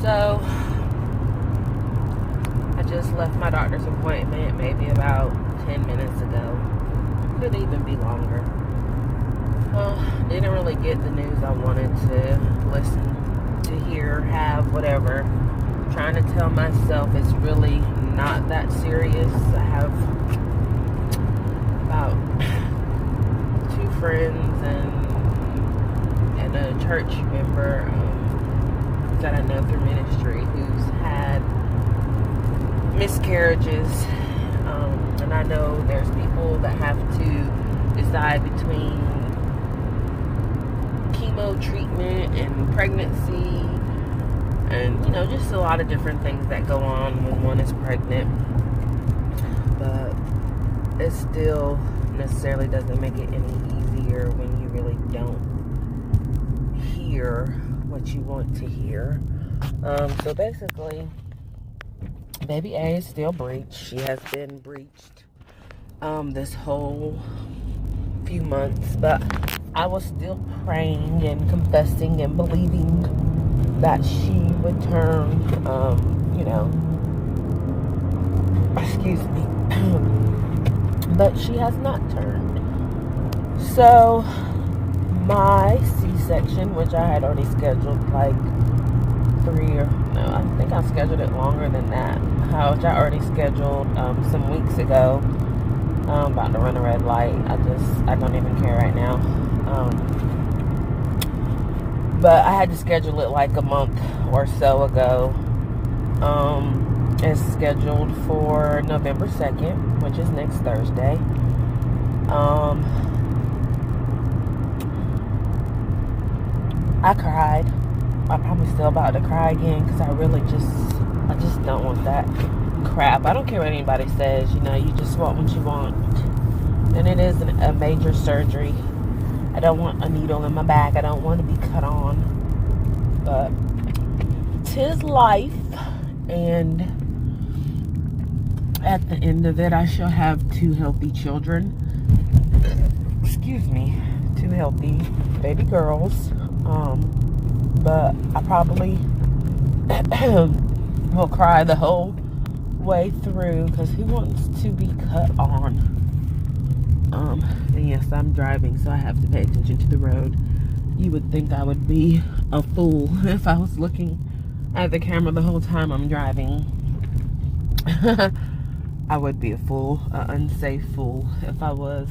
So, I just left my doctor's appointment maybe about 10 minutes ago. Could even be longer. Well, didn't really get the news I wanted to listen to, hear, have, whatever. Trying to tell myself it's really not that serious. I have about 2 friends and a church member that I know through ministry who's had miscarriages, and I know there's people that have to decide between chemo treatment and pregnancy, and just a lot of different things that go on when one is pregnant. But it still necessarily doesn't make it any easier when you really don't hear what you want to hear. So basically, baby A is still breached. She has been breached this whole few months, but I was still praying and confessing and believing that she would turn, excuse me, but she has not turned. So my C-section, which I had already scheduled like I think I scheduled it longer than that, which I already scheduled some weeks ago. I'm about to run a red light. I don't even care right now. But I had to schedule it like a month or so ago. It's scheduled for November 2nd, which is next Thursday. I cried. I'm probably still about to cry again because I just don't want that crap. I don't care what anybody says, you just want what you want. And it is a major surgery. I don't want a needle in my back. I don't want to be cut on. But 'tis life, and at the end of it, I shall have 2 healthy children. Excuse me, 2 healthy baby girls. But I probably will cry the whole way through, because who wants to be cut on? And yes, I'm driving, so I have to pay attention to the road. You would think I would be a fool if I was looking at the camera the whole time I'm driving. I would be a fool, an unsafe fool, if I was.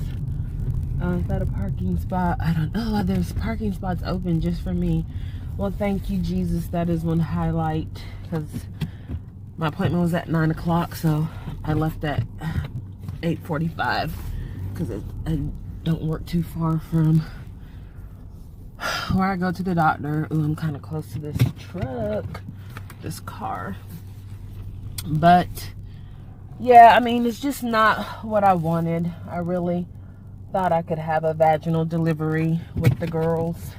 Is that a parking spot? I don't know. There's parking spots open just for me. Well, thank you, Jesus. That is one highlight, because my appointment was at 9 o'clock, so I left at 8:45, because I don't work too far from where I go to the doctor. Ooh, I'm kind of close to this truck, this car. But, yeah, I mean, it's just not what I wanted. I really thought I could have a vaginal delivery with the girls.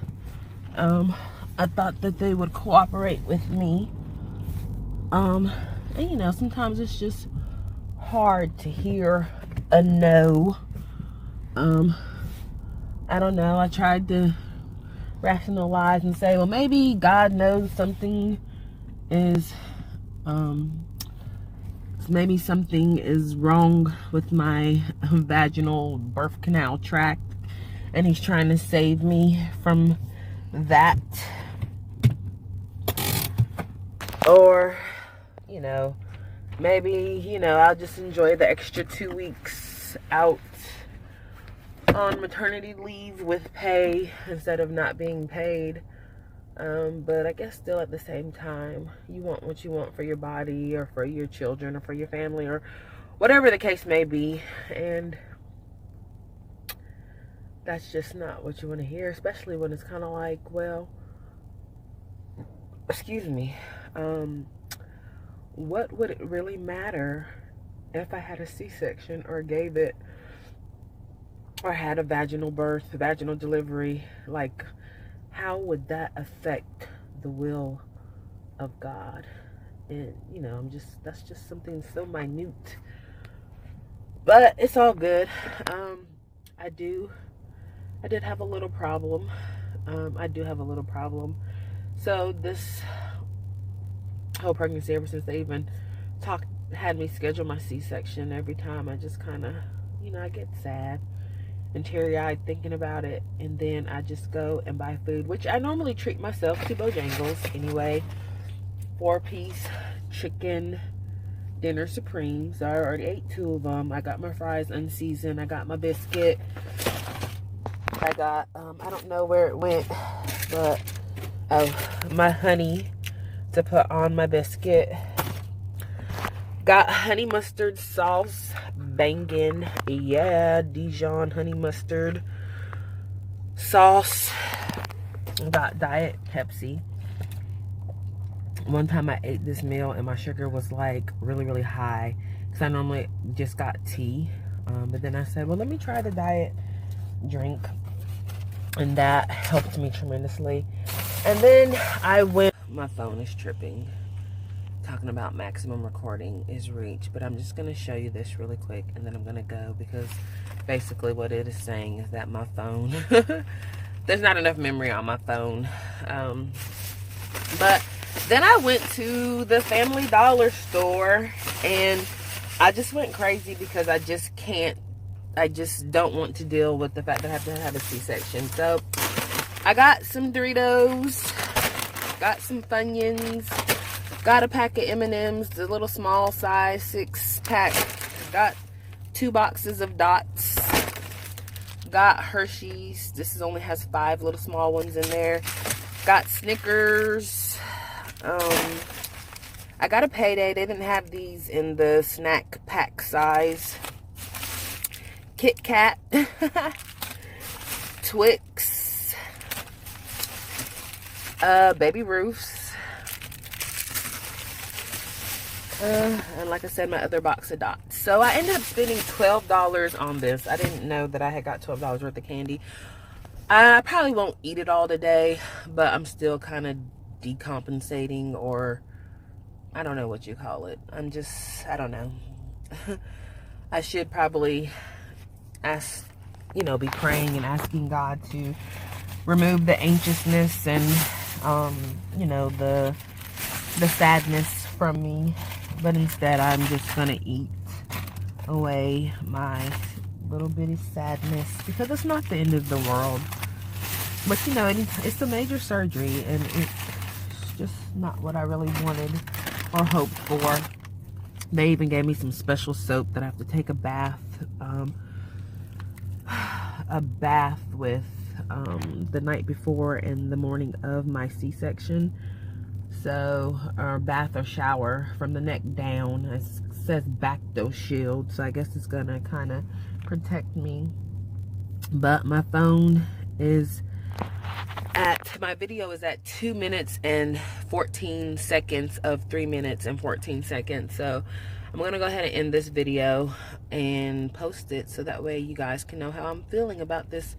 I thought that they would cooperate with me. And sometimes it's just hard to hear a no. I don't know. I tried to rationalize and say, well, maybe God knows something is wrong with my vaginal birth canal tract, and he's trying to save me from that. Or, maybe, I'll just enjoy the extra 2 weeks out on maternity leave with pay instead of not being paid. But I guess still at the same time, you want what you want for your body, or for your children, or for your family, or whatever the case may be. And that's just not what you want to hear, especially when it's kind of like, well, excuse me, what would it really matter if I had a C-section, or gave it, or had a vaginal birth, vaginal delivery? Like, how would that affect the will of God? And that's just something so minute, but it's all good. I did have a little problem. I do have a little problem. So this whole pregnancy, ever since they even had me schedule my C-section. Every time I just kind of, you know, I get sad and teary-eyed thinking about it, and then I just go and buy food, which I normally treat myself to Bojangles anyway. 4-piece chicken dinner supremes. I already ate 2 of them. I got my fries unseasoned. I got my biscuit. I got I don't know where it went, but my honey to put on my biscuit. Got honey mustard sauce, banging, yeah, Dijon honey mustard sauce. Got Diet Pepsi. One time I ate this meal and my sugar was like really high, because I normally just got tea, but then I said, well, let me try the diet drink, and that helped me tremendously. And then I went, my phone is tripping, talking about maximum recording is reached, but I'm just going to show you this really quick, and then I'm going to go, because basically what it is saying is that my phone, there's not enough memory on my phone. But then I went to the Family Dollar store, and I just went crazy because I just don't want to deal with the fact that I have to have a C-section. So I got some Doritos, got some Funyuns, got a pack of M&Ms, the little small size 6-pack, got 2 boxes of Dots, got Hershey's. This only has 5 little small ones in there. Got Snickers. I got a Payday. They didn't have these in the snack pack size. Kit Kat. Twix. Baby Ruths. And like I said, my other box of Dots. So I ended up spending $12 on this. I didn't know that I had got $12 worth of candy. I probably won't eat it all today, but I'm still kind of decompensating, or I don't know what you call it. I don't know. I should probably be praying and asking God to remove the anxiousness and, the sadness from me. But instead, I'm just going to eat away my little bitty sadness, because it's not the end of the world. But it's a major surgery, and it's just not what I really wanted or hoped for. They even gave me some special soap that I have to take a bath with the night before and the morning of my C-section. So, or bath or shower from the neck down. It says Bacto Shield, so I guess it's gonna kind of protect me. But my phone is my video is at 2 minutes and 14 seconds of 3 minutes and 14 seconds. So I'm gonna go ahead and end this video and post it, so that way you guys can know how I'm feeling about this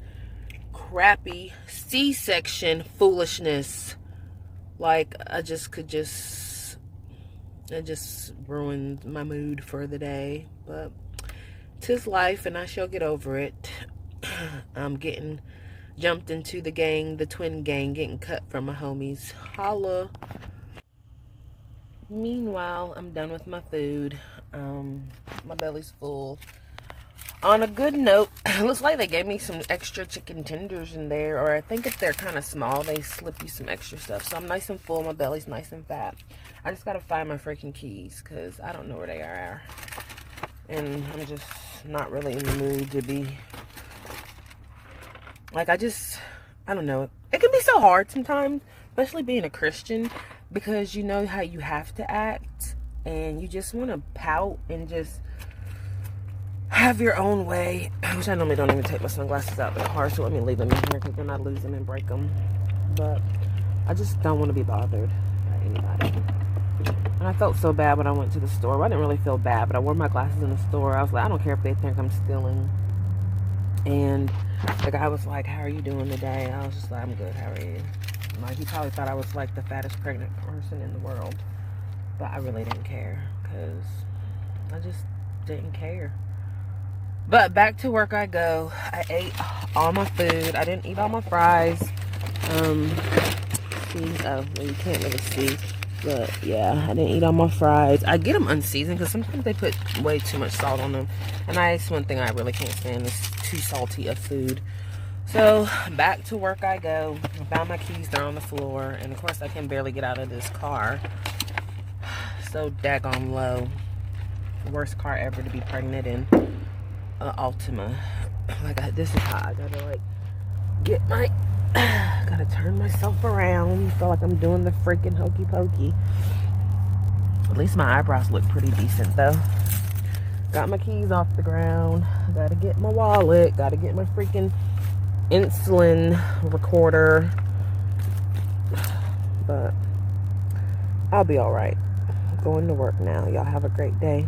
crappy C-section foolishness. Like, it just ruined my mood for the day. But 'tis life, and I shall get over it. I'm getting jumped into the gang, the twin gang, getting cut from my homies. Holla. Meanwhile, I'm done with my food. My belly's full. On a good note, it looks like they gave me some extra chicken tenders in there, or I think if they're kind of small, they slip you some extra stuff. So I'm nice and full, my belly's nice and fat. I just gotta find my freaking keys, because I don't know where they are. And I'm just not really in the mood to be, like, I don't know. It can be so hard sometimes, especially being a Christian, because you know how you have to act, and you just want to pout and just have your own way, which I normally don't even take my sunglasses out in the car, so let me leave them in here, because then I lose them and break them. But I just don't want to be bothered by anybody. And I felt so bad when I went to the store. Well, I didn't really feel bad, but I wore my glasses in the store. I was like, I don't care if they think I'm stealing. And the guy was like, how are you doing today? I was just like, I'm good, how are you? Like, he probably thought I was like the fattest pregnant person in the world. But I really didn't care, because I just didn't care. But back to work I go. I ate all my food. I didn't eat all my fries. See, oh, well, you can't really see. But yeah, I didn't eat all my fries. I get them unseasoned because sometimes they put way too much salt on them. And that's one thing I really can't stand is too salty of food. So back to work I go. I found my keys, they're on the floor. And of course I can barely get out of this car. So daggone low. Worst car ever to be pregnant in. Altima. Like this is how I gotta like get my... Gotta turn myself around. Feel like I'm doing the freaking hokey pokey. At least my eyebrows look pretty decent though. Got my keys off the ground. Gotta get my wallet. Gotta get my freaking insulin recorder. But I'll be alright. Going to work now. Y'all have a great day.